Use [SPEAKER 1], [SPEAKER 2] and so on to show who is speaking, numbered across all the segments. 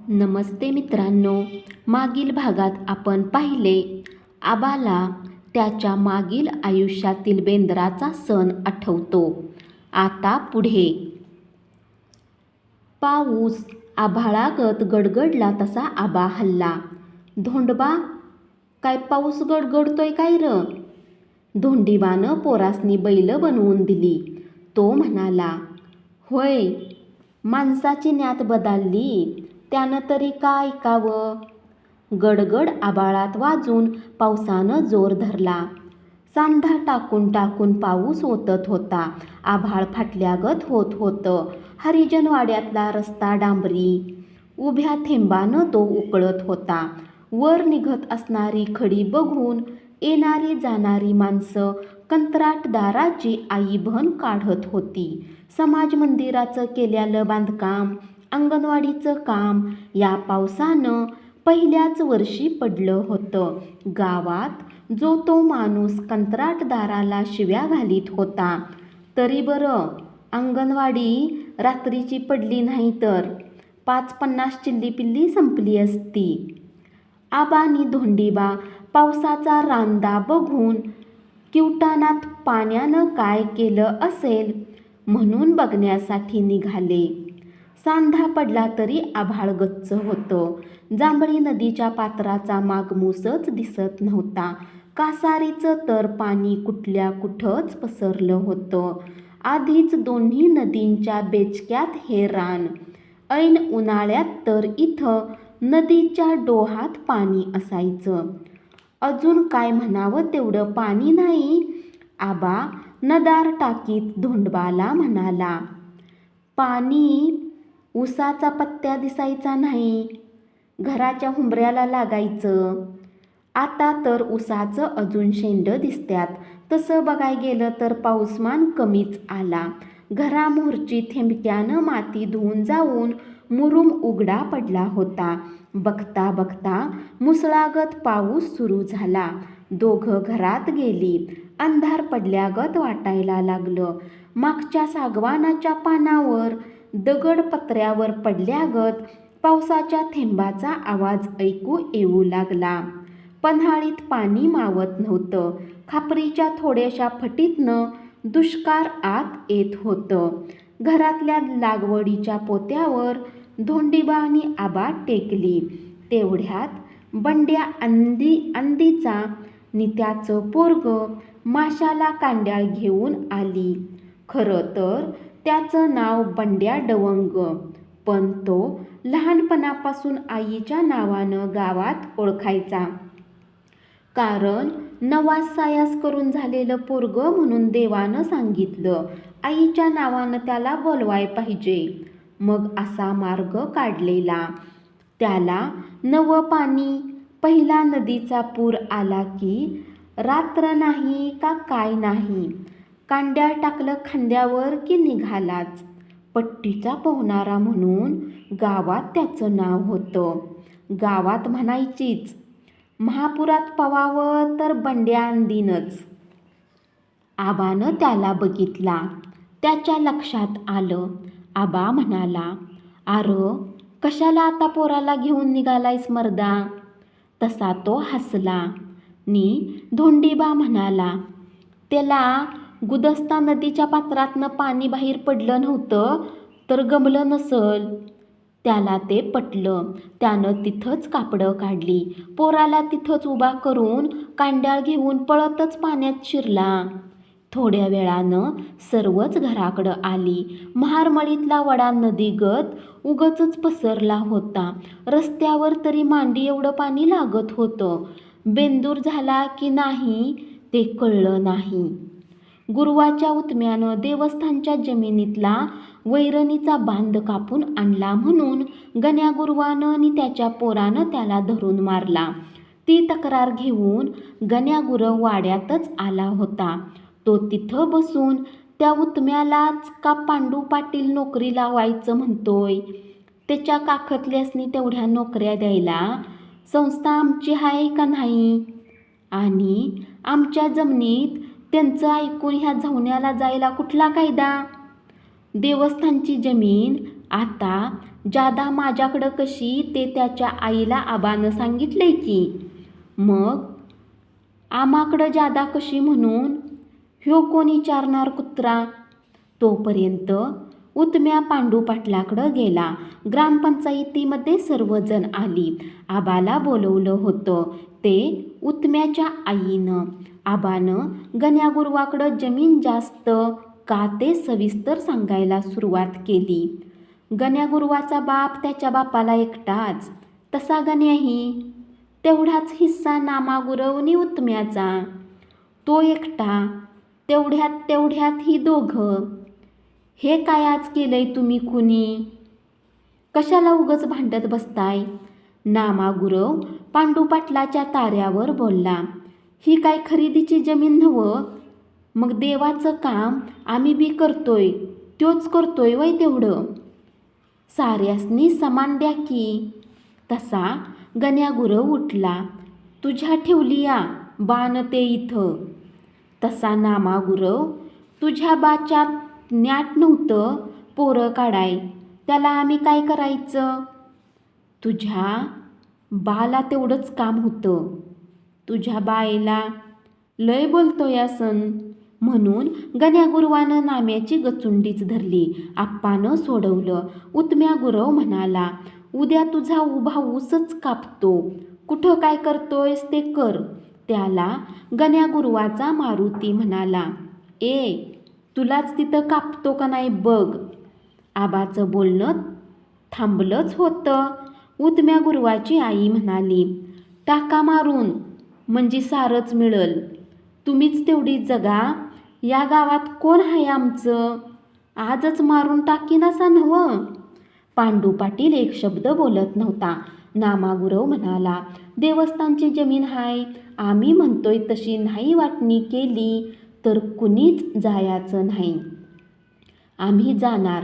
[SPEAKER 1] नमस्ते मित्रांनो. मागील भागात आपण पाहिले आबाला त्याच्या मागील आयुष्यातील बेंद्राचा सण आठवतो. आता पुढे पाऊस आभाळागत गडगडला तसा आबा हलला. धोंडबा, काय पाऊस गडगडतोय काय र? धोंडीबानं पोरासनी बैल बनवून दिली. तो म्हणाला, होय, माणसाची न्यात बदलली, त्यानं तरी का ऐकावं. गडगड आभाळात वाजून पावसानं जोर धरला. सांधा टाकून टाकून पाऊस ओतत होता. आभाळ फाटल्यागत होत होतं. हरिजनवाड्यातला रस्ता डांबरी उभ्या थेंबानं तो उकळत होता. वर निघत असणारी खडी बघून येणारी जाणारी माणसं कंत्राटदाराची आईभन काढत होती. समाज मंदिराचं केलेलं बांधकाम, अंगणवाडीचं काम या पावसानं पहिल्याच वर्षी पडलं होतं. गावात जो तो माणूस कंत्राटदाराला शिव्या घालीत होता. तरी बरं, अंगणवाडी रात्रीची पडली नाही तर 5-50 चिल्लीपिल्ली संपली असती. आबानी धोंडीबा पावसाचा रांदा बघून किवटानात पाण्यानं काय केलं असेल म्हणून बघण्यासाठी निघाले. सांधा पडला तरी आभाळ गच्च होतं. जांभळी नदीच्या पात्राचा मागमूसच दिसत नव्हता. कासारीचं तर पाणी कुठल्या कुठंच पसरलं होतं. आधीच दोन्ही नदींच्या बेचक्यात हे रान. ऐन उन्हाळ्यात तर इथं नदीच्या डोहात पाणी असायचं. अजून काय म्हणावं तेवढं पाणी नाही. आबा नदार टाकीत धोंडबाला म्हणाला, पाणी उसाचा पत्त्या दिसायचा नाही, घराच्या हुंबऱ्याला लागायचं. आता तर उसाचं अजून शेंडं दिसत्यात. तसं बघाय गेलं तर पाऊसमान कमीच आला. घरामोहरची थेंबक्यानं माती धुवून जाऊन मुरुम उघडा पडला होता. बघता बघता मुसळागत पाऊस सुरू झाला. दोघं घरात गेली. अंधार पडल्यागत वाटायला लागलं. मागच्या सागवानाच्या पानावर दगड पत्र्यावर पडल्यागत पावसाच्या थेंबाचा आवाज ऐकू येऊ लागला. पन्हाळीत पाणी मावत नव्हतं. खापरीच्या थोड्याशा फटीतनं दुष्काळ आत येत होतं. घरातल्या लागवडीच्या पोत्यावर धोंडीबा आणि आबा टेकली. तेवढ्यात बंड्या अंदीचा नित्याचं पोरगं माशाला कांड्याळ घेऊन आली. खरं तर त्याचं नाव बंड्या डवंग, पण तो लहानपणापासून आईच्या नावानं गावात ओळखायचा. कारण नवास सायास करून झालेलं पोरगं म्हणून देवानं सांगितलं, आईच्या नावानं त्याला बोलवाय पाहिजे. मग असा मार्ग काढलेला. त्याला नवं पाणी. पहिला नदीचा पूर आला की रात्र नाही का काय नाही, कांड्याळ टाकलं खांद्यावर की निघालाच. पट्टीचा पोहणारा म्हणून गावात त्याचं नाव होतं. गावात म्हणायचीच, महापुरात पवावं तर बंड्या अंदीनच. आबानं त्याला बघितला. त्याच्या लक्षात आलं. आबा म्हणाला, आरं, कशाला आता पोराला घेऊन निघालायस मर्दा? तसा तो हसला. नी धोंडीबा म्हणाला, त्याला गुदस्ता नदीच्या पात्रातनं पाणी बाहेर पडलं नव्हतं तर गमलं नसल. त्याला ते पटलं. त्यानं तिथंच कापडं काढली. पोराला तिथंच उभा करून कांड्याळ घेऊन पळतच पाण्यात शिरला. थोड्या वेळानं सर्वच घराकडं आली. महारमळीतला वडा नदीगत उगचच पसरला होता. रस्त्यावर तरी मांडी एवढं पाणी लागत होतं. बेंदूर झाला की नाही ते कळलं नाही. गुरुवाच्या उतम्यानं देवस्थानच्या जमिनीतला वैरणीचा बांध कापून आणला म्हणून गण्या गुरुवानं आणि त्याच्या पोरानं त्याला धरून मारला. ती तक्रार घेऊन गण्या गुरव वाड्यातच आला होता. तो तिथं बसून त्या उतम्यालाच का पांडू पाटील नोकरी लावायचं म्हणतोय. त्याच्या काखतल्यासनी तेवढ्या नोकऱ्या द्यायला संस्था आमची आहे का नाही? आणि आमच्या जमिनीत त्यांचं ऐकून ह्या झवण्याला जायला कुठला कायदा? देवस्थानची जमीन आता जादा माझ्याकडं कशी ते त्याच्या आईला आबानं सांगितलंय की. मग आमाकडं जादा कशी म्हणून ह्यो कोण विचारणार कुत्रा. तोपर्यंत उत्म्या पांडू पाटलाकडं गेला. ग्रामपंचायतीमध्ये सर्वजण आली. आबाला बोलवलं होतं ते उत्म्याच्या आईनं. आबानं गण्यागुरवाकडं जमीन जास्त का ते सविस्तर सांगायला सुरुवात केली. गण्यागुरवाचा बाप त्याच्या बापाला एकटाच, तसा गण्याही तेवढाच हिस्सा नामागुरवनी उत्म्याचा, तो एकटा, तेवढ्यात ही दोघं. हे काय आज केलंय तुम्ही कुणी, कशाला उगच भांडत बसताय. नामागुरव पांडू पाटलाच्या ताऱ्यावर बोलला. ही काय खरेदीची जमीन नव्ह, मग देवाचं काम आम्ही बी करतोय, त्योच करतोय वय तेवढं, साऱ्यासनी समान द्या की. तसा गण्यागुरव उठला. तुझ्या ठेवली या बाण ते इथं. तसा नामागुरव तुझ्या बाच्यात न्याट नव्हतं पोरं काढाय, त्याला आम्ही काय करायचं. तुझ्या बाला तेवढंच काम होतं. तुझ्या बायला लय बोलतोय असन म्हणून गण्यागुरवानं नाम्याची गचुंडीच धरली. आप्पानं सोडवलं. उत्म्या गुरव म्हणाला, उद्या तुझा उभा ऊसच कापतो, कुठं काय करतोयस ते कर. त्याला गण्यागुरवाचा मारुती म्हणाला, तुलाच तिथं कापतो का नाही बघ. आबाचं बोलणं थांबलंच होतं. उत्म्या गुरवाची आई म्हणाली, टाका मारून म्हणजे सारच मिळल. तुम्हीच तेवढी जगा. या गावात कोण आहे आमचं, आजच मारून टाकीन असा नव्ह. पांडू पाटील एक शब्द बोलत नव्हता. नामागुरव म्हणाला, देवस्थानची जमीन हाय, आम्ही म्हणतोय तशी नाही वाटणी केली तर कुणीच जायचं नाही. आम्ही जाणार,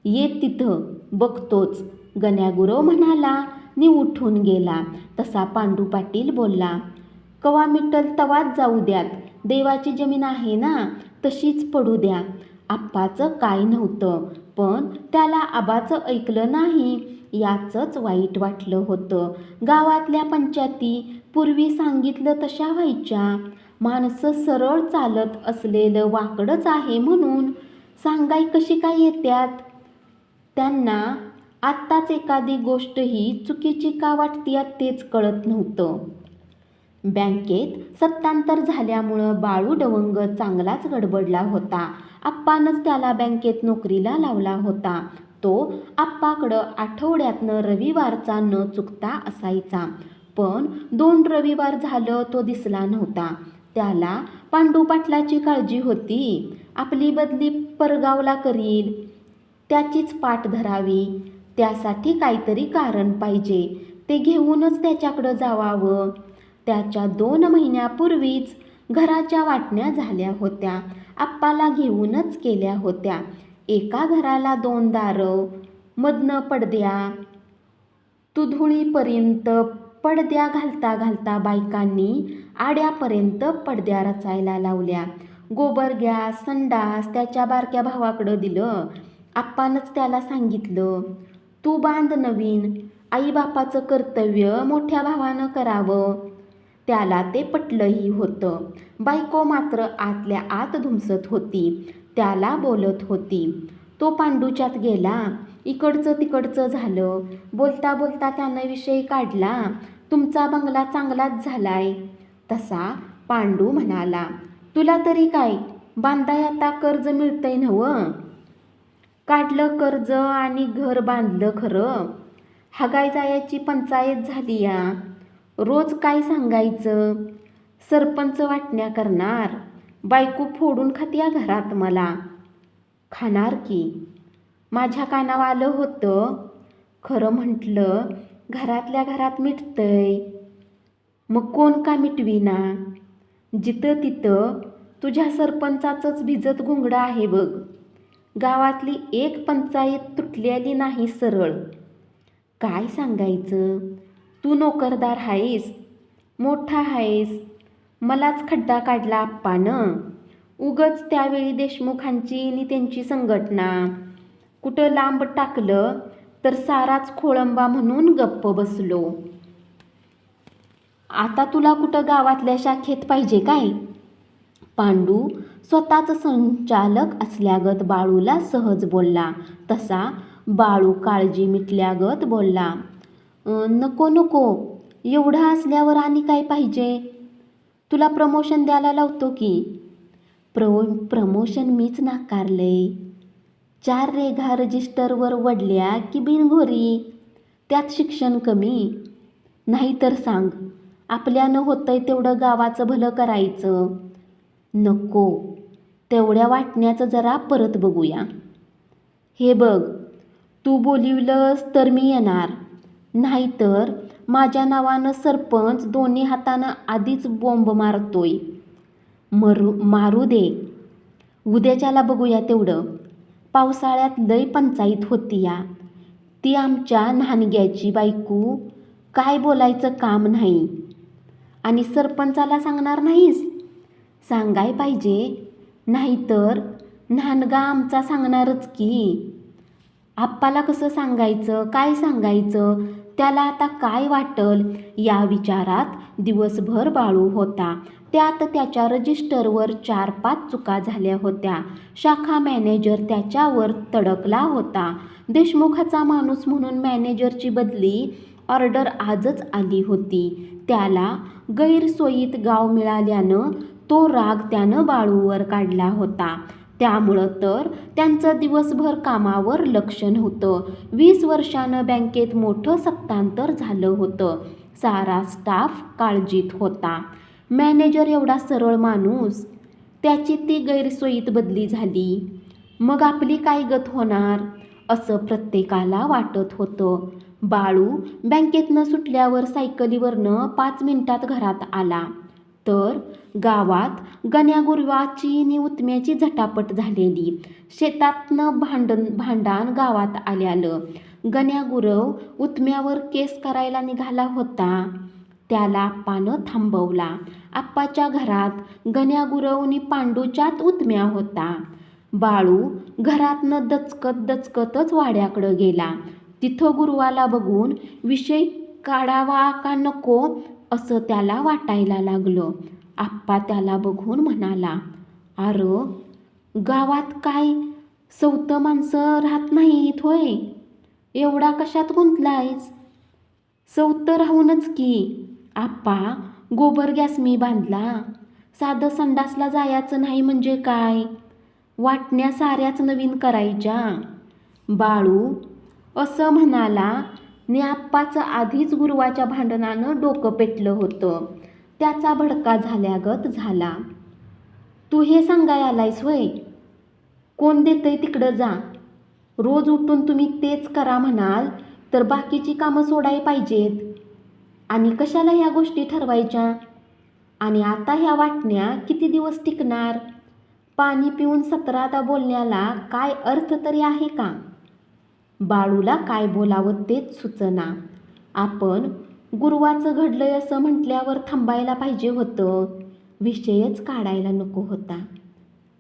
[SPEAKER 1] ये तिथं बघतोच. गण्यागुरव म्हणाला नि उठून गेला. तसा पांडू पाटील बोलला, कवा मिटल तवाच जाऊ द्यात, देवाची जमीन आहे ना, तशीच पडू द्या. आप्पाचं काय नव्हतं, पण त्याला आबाचं ऐकलं नाही याचंच वाईट वाटलं होतं. गावातल्या पंचायती पूर्वी सांगितलं तशा व्हायच्या. माणसं सरळ चालत असलेलं वाकडंच आहे म्हणून सांगाय कशी काय येत्यात. त्यांना आत्ताच एखादी गोष्ट ही चुकीची का वाटतीया तेच कळत नव्हतं. बँकेत सत्तांतर झाल्यामुळं बाळू डवंग चांगलाच गडबडला होता. आप्पानंच त्याला बँकेत नोकरीला लावला होता. तो आप्पाकडं आठवड्यातनं रविवारचा न चुकता असायचा. पण 2 रविवार झालं तो दिसला नव्हता. त्याला पांडू पाटलाची काळजी होती. आपली बदली परगावला करील, त्याचीच पाठ धरावी, त्यासाठी काहीतरी कारण पाहिजे, ते घेऊनच त्याच्याकडं जावावं. त्याच्या 2 महिन्यापूर्वीच घराच्या वाटण्या झाल्या होत्या. आप्पाला घेऊनच केल्या होत्या. एका घराला 2 दारं, मधनं पडद्या, तुधुळीपर्यंत पडद्या घालता घालता बायकांनी आड्यापर्यंत पडद्या रचायला लावल्या. गोबर गॅस, संडास त्याच्या बारक्या भावाकडं दिलं. आप्पानंच त्याला सांगितलं, तू बांध नवीन, आईबापाचं कर्तव्य मोठ्या भावानं करावं. त्याला ते पटलंही होतं. बायको मात्र आतल्या आत धुमसत होती, त्याला बोलत होती. तो पांडूच्यात गेला, इकडचं तिकडचं झालं. बोलता बोलता त्यानं विषय काढला, तुमचा बंगला चांगलाच झालाय. तसा पांडू म्हणाला, तुला तरी काय, बांधाय आता कर्ज मिळतंय नव्ह. काढलं कर्ज आणि घर बांधलं खरं. हगाय जायची पंचायत झाली या. रोज काय सांगायचं, सरपंच वाटण्या करणार, बायको फोडून खात्या घरात मला. खाणार की. माझ्या कानावर आलं होतं, खरं म्हटलं घरातल्या घरात मिटतंय. मग कोण का मिटवीना. जिथं तिथं तुझ्या सरपंचाचंच भिजत घोंगडं आहे बघ. गावातली एक पंचायत तुटलेली नाही सरळ. काय सांगायचं, तू नोकरदार आहेस, मोठा आहेस, मलाच खड्डा काढला आप्पानं. उगच त्यावेळी देशमुखांची नि त्यांची संघटना, कुठं लांब टाकलं तर साराच खोळंबा म्हणून गप्प बसलो. आता तुला कुठं गावातल्या शाखेत पाहिजे काय? पांडू स्वतःच संचालक असल्यागत बाळूला सहज बोलला. तसा बाळू काळजी मिटल्यागत बोलला, नको नको, एवढं असल्यावर आणि काय पाहिजे? तुला प्रमोशन द्यायला लावतो की. प्रमोशन मीच नाकारलंय. 4 रेघा रजिस्टरवर वडल्या की बिनघोरी. त्यात शिक्षण कमी? नाहीतर सांग, आपल्यानं होतंय तेवढं गावाचं भलं करायचं. नको, तेवढ्या वाटण्याचं जरा परत बघूया. हे बघ, तू बोलिवलंस तर मी येणार, नाहीतर माझ्या नावानं सरपंच दोन्ही हातानं आधीच बोंब मारतोय. मारू दे, उद्याच्याला बघूया तेवढं. पावसाळ्यात लय पंचायत होती या. ती आमच्या न्हाणग्याची बायको, काय बोलायचं काम नाही. आणि सरपंचाला सांगणार नाहीस? सांगाय पाहिजे, नाहीतर न्हाणगा आमचा सांगणारच की. आप्पाला कसं सांगायचं, काय सांगायचं, त्याला आता काय वाटल या विचारात दिवसभर बाळू होता. त्यात त्याच्या रजिस्टरवर 4-5 चुका झाल्या होत्या. शाखा मॅनेजर त्याच्यावर तडकला होता. देशमुखाचा माणूस म्हणून मॅनेजरची बदली ऑर्डर आजच आली होती. त्याला गैरसोयीत गाव मिळाल्यानं तो राग त्यानं बाळूवर काढला होता. त्यामुळं तर त्यांचं दिवसभर कामावर लक्ष नव्हतं. 20 वर्षानं बँकेत मोठं सत्तांतर झालं होतं. सारा स्टाफ काळजीत होता. मॅनेजर एवढा सरळ माणूस, त्याची ती गैरसोयीत बदली झाली, मग आपली काय गत होणार, असं प्रत्येकाला वाटत होतं. बाळू बँकेतनं सुटल्यावर सायकलीवरनं 5 मिनिटात घरात आला तर गावात गण्यागुरवाची नि उतम्याची झटापट झालेली. शेतातनं भांडण गावात आल्यालं. गण्यागुरव उतम्यावर केस करायला निघाला होता. त्याला आप्पानं थांबवला. आप्पाच्या घरात गण्यागुरवनी पांडूच्यात उतम्या होता. बाळू घरातनं दचकतच वाड्याकडं गेला. तिथं गुरुवाला बघून विषय काढावा का नको असं त्याला वाटायला लागलं. आप्पा त्याला बघून म्हणाला, अरे, गावात काय सवतं माणसं राहत नाहीत होय? एवढा कशात गुंतलायस? सवतं राहूनच की. आप्पा, गोबर गॅस मी बांधला. साधं संडासला जायचं नाही म्हणजे काय? वाटण्या साऱ्याच नवीन करायच्या. बाळू असं म्हणाला नि आप्पाचं आधीच गुरुवाच्या भांडणानं डोकं पेटलं होतं. त्याचा भडका झाल्यागत झाला. तू हे सांगाय आलायस होय? कोण देतंय तिकडं जा. रोज उठून तुम्ही तेच करा म्हणाल तर बाकीची कामं सोडाय पाहिजेत. आणि कशाला ह्या गोष्टी ठरवायच्या? आणि आता ह्या वाटण्या किती दिवस टिकणार? पाणी पिऊन 17दा बोलण्याला काय अर्थ तरी आहे का? बाळूला काय बोलावं तेच सुचना. आपण गुरुवाचं घडलंय असं म्हटल्यावर थांबायला पाहिजे होतं. विषयच काढायला नको होता.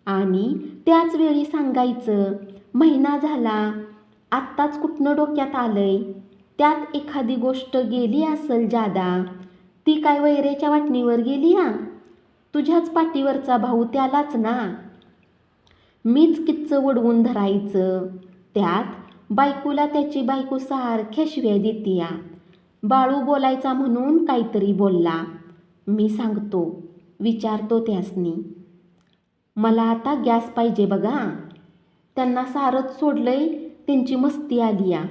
[SPEAKER 1] आणि त्याच वेळी सांगायचं, महिना झाला, आत्ताच कुठनं डोक्यात आलंय. त्यात एखादी गोष्ट गेली असेल जादा, ती काय वैरेच्या वाटणीवर गेली हा? तुझ्याच पाठीवरचा भाऊ त्यालाच ना. मीच किच्चं वडवून धरायचं. त्यात बायकोला त्याची बायको सारख्या शिव्या देतीया. बाळू बोलायचा म्हणून काहीतरी बोलला. मी सांगतो, विचारतो त्यासनी. मला आता गॅस पाहिजे बघा. त्यांना सारच सोडलंय, त्यांची मस्ती आली या.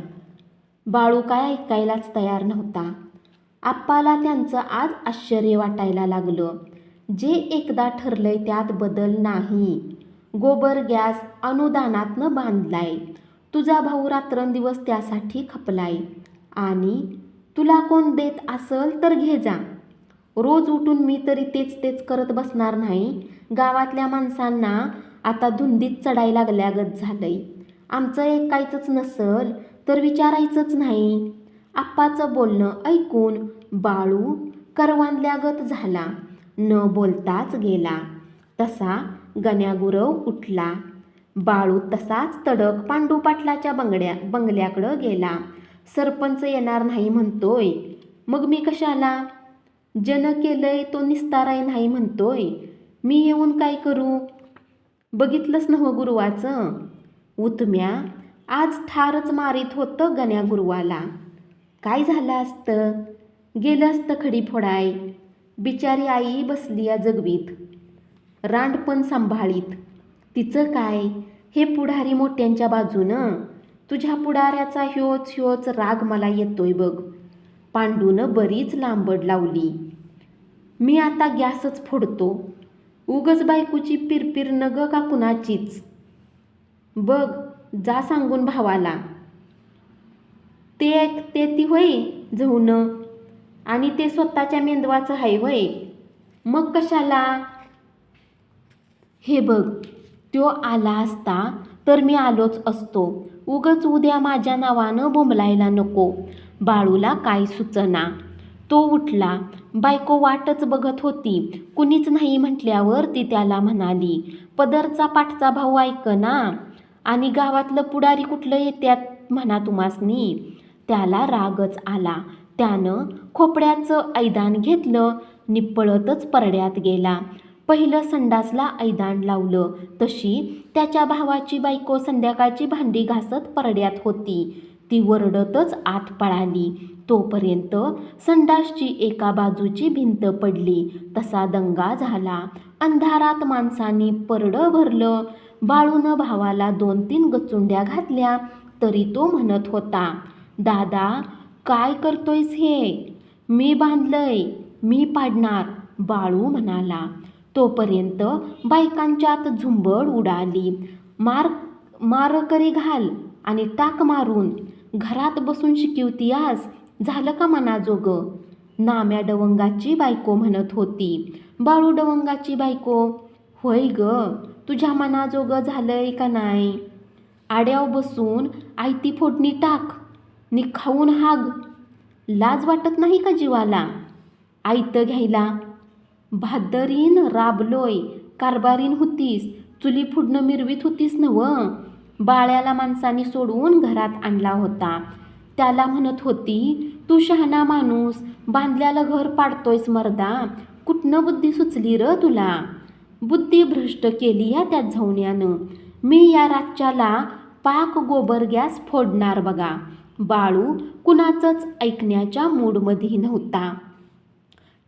[SPEAKER 1] बाळू काय ऐकायलाच तयार नव्हता. आप्पाला त्यांचं आज आश्चर्य वाटायला लागलं. जे एकदा ठरलंय त्यात बदल नाही. गोबर गॅस अनुदानातनं बांधलाय. तुझा भाऊ रात्रंदिवस त्यासाठी खपलाय. आणि तुला कोण देत असल तर घे जा. रोज उठून मी तरी तेच करत बसणार नाही. गावातल्या माणसांना आता धुंदीत चढायला लागल्यागत झालंय. आमचं ऐकायचंच नसल तर विचारायचंच नाही. आप्पाचं बोलणं ऐकून बाळू करवांदल्यागत झाला. न बोलताच गेला. तसा गण्यागुरव उठला. बाळू तसाच तडक पांडू पाटलाच्या बंगल्याकडं गेला. सरपंच येणार नाही म्हणतोय, मग मी कशाला? जन केलंय तो निस्ताराय नाही म्हणतोय, मी येऊन काय करू? बघितलंच नव्ह गुरुवाचं? उतम्या आज ठारच मारीत होतं गण्या गुरुवाला. काय झालं असतं? गेलं असतं खडी फोडाय. बिचारी आई बसली या जगवीत, रांडपण सांभाळीत. तिचं काय, हे पुढारी मोठ्यांच्या बाजूनं. तुझ्या पुढाऱ्याचा ह्योच राग मला येतोय बघ. पांडूनं बरीच लांबड लावली. मी आता गॅसच फोडतो. उगच बायकोची पिरपिर नग का कुणाचीच. बघ जा सांगून भावाला. ते ती होय जहून, आणि ते स्वतःच्या मेंदवाचं हाय वय, मग कशाला? हे बघ, त्यो आला असता तर मी आलोच असतो. उगच उद्या माझ्या नावानं बोंबलायला नको. बाळूला काय सुचना. तो उठला. बायको वाटच बघत होती. कुणीच नाही म्हटल्यावर ती त्याला म्हणाली, पदरचा पाठचा भाऊ ऐकना, आणि गावातलं पुढारी कुठलं येत्यात म्हणा तुम्हासनी. त्याला रागच आला. त्यानं खोपड्याचं ऐदान घेतलं, निप्पळतच परड्यात गेला. पहिलं संडासला ऐदान लावलं तशी त्याच्या भावाची बायको संध्याकाळची भांडी घासत परड्यात होती. ती वरडतच आत पळाली. तोपर्यंत संडासची एका बाजूची भिंत पडली. तसा दंगा झाला. अंधारात माणसांनी परडं भरलं. बाळूनं भावाला 2-3 गचुंड्या घातल्या तरी तो म्हणत होता, दादा काय करतोयस हे? मी बांधलंय, मी पाडणार, बाळू म्हणाला. तोपर्यंत बायकांच्यात झुंबड उडाली. मारकरी घाल आणि टाक मारून. घरात बसून शिकवतीयास, झालं का मनाजोगं? नाम्या डवंगाची बायको म्हणत होती. बाळू डवंगाची बायको, होय ग, तुझ्या मनाजोगं झालंय का नाही? आड्याव बसून आयती फोडणी टाक नि खाऊन हाग. लाज वाटत नाही का जीवाला आयतं घ्यायला? भादरीन राबलोय, कारभारीन होतीस, चुली फुडणं मिरवीत होतीस नवं. बाळ्याला माणसानी सोडवून घरात आणला होता. त्याला म्हणत होती, तू शहाणा माणूस, बांधल्याला घर पाडतोयस मर्दा, कुठनं बुद्धी सुचली र तुला? बुद्धी भ्रष्ट केली या त्या झवण्यानं. मी या रातच्याला पाक गोबर गॅस फोडणार बघा. बाळू कुणाचंच ऐकण्याच्या मूडमध्ये नव्हता.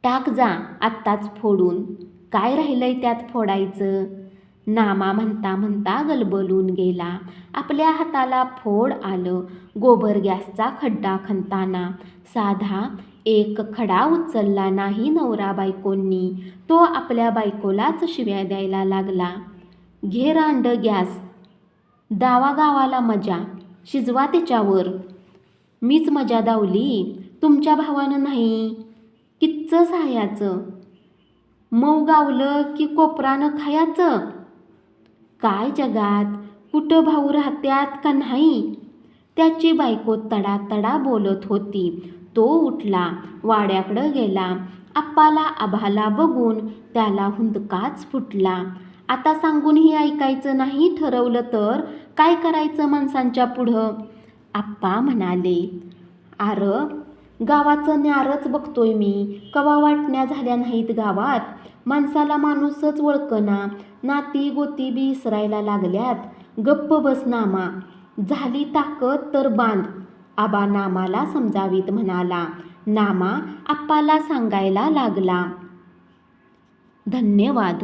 [SPEAKER 1] टाक जा आत्ताच फोडून, काय राहिलंय त्यात फोडायचं? नामा म्हणता म्हणता गलबलून गेला. आपल्या हाताला फोड आलं. गोबर गॅसचा खड्डा खणताना साधा एक खडा उचलला नाही नवरा बायकोंनी. तो आपल्या बायकोलाच शिव्या द्यायला लागला. घे रांड गॅस, दावा गावाला मजा, शिजवा त्याच्यावर. मीच मजा दावली, तुमच्या भावानं नाही. किच्च साह्याचं, मऊ गावलं की कोपरानं खायाचं. काय जगात कुठं भाऊ राहत्यात का नाही? त्याची बायको तडातडा बोलत होती. तो उठला, वाड्याकडं गेला. आप्पाला आभाला बघून त्याला हुंदकाच फुटला. आता सांगूनही ऐकायचं नाही ठरवलं तर काय करायचं माणसांच्या पुढं? आप्पा म्हणाले, आर गावाचं न्यारच बघतोय मी. कवा वाटण्या झाल्या नाहीत गावात. माणसाला माणूसच ओळखना. नाती गोती बी इसरायला लागल्यात. गप्प बस नामा, झाली ताकद तर बांध, आबा नामाला समजावीत म्हणाला. नामा आप्पाला सांगायला लागला. धन्यवाद.